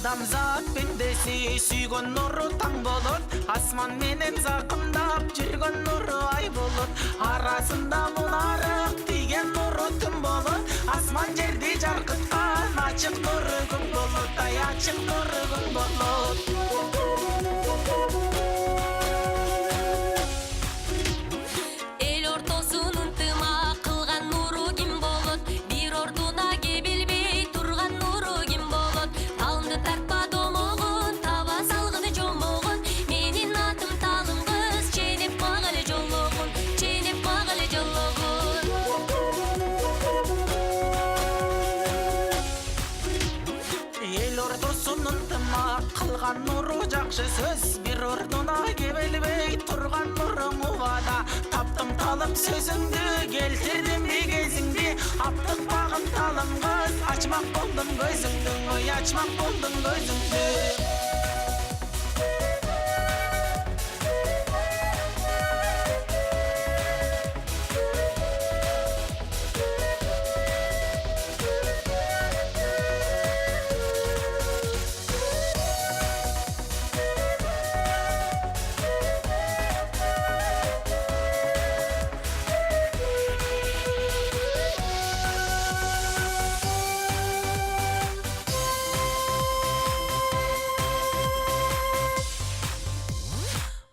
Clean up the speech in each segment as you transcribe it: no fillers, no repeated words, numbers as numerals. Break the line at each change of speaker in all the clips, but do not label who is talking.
Адамзат пендеси сүйгөн нуру таң болот, асман менен закымдап жүргөн нуру ай болот. Арасында мунарык тийген нуру түн болот, асман жерди жаркыткан ачык нуру күн болот, ай ачык нуру күн болот.
Эл ортосун ынтымак кылган нуру ким болот? Бир ордуна кебилбей турган нуру ким болот? Талымды тартпа домогун, таба салгыны жомогун. Менин атым талым кыз, ченеп багалы жологун, ченеп багалы жологун.
Эл ортосун ынтымак кылган нуру жакшы сөз, бир ордуна кебелбей турган нуру убада. Таптым талып сөзүңдү, келтирдим бигезиңди, аптык багым талым кыз, ачмак болдум көзүңдү, ой ачмак болдум көзүңдү.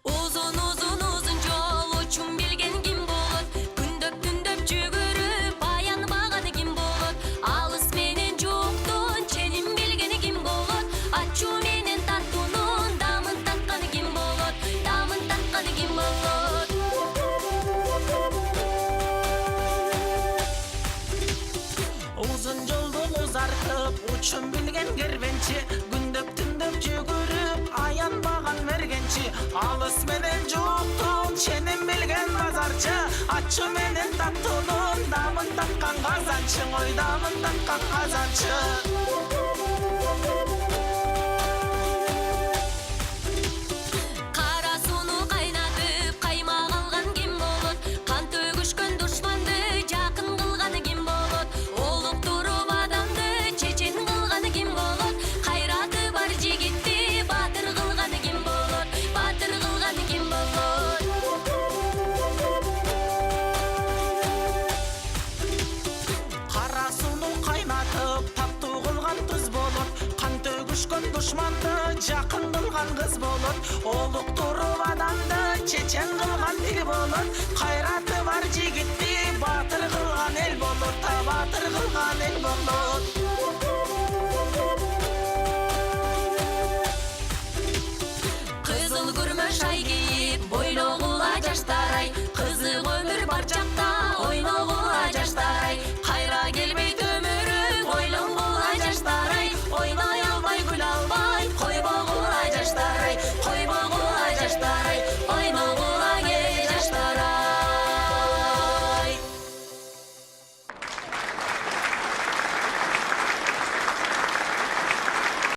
Uzun жол учун билген ким болот? Күндөп түндөп жүгүрүп аян баганы ким болот? Алыс менен жуктун ченин билгени ким болот? Ачуу менен тартуунун дамын татканы ким болот? Дамын татканы ким болот?
Uzun жолду узартып учун билген кербенчи, күндөп түндөп жүгүрүп аян баган мергенчи. Алыс менен жуктун ченин билген базарчы, ачуу менен таттуунун дамын таткан казанчы, ой дамын таткан казанчы.
Кара сууну кайнатып каймак алган ким болот? Кан төгүшкөн душманды жакын кылганы ким болот? Олуктуруп адамды чечен кылганы ким болот? Кайраты бар жигитти баатыр кылганы ким болот? Баатыр кылганы ким болот?
Кара сууну кайнатып таттуу кылган туз болот, кан төгүшкөн душманды жакын кылган кыз болот. Олуктуруп адамды чечен кылган тил болот, кайраты бар жигитти баатыр кылган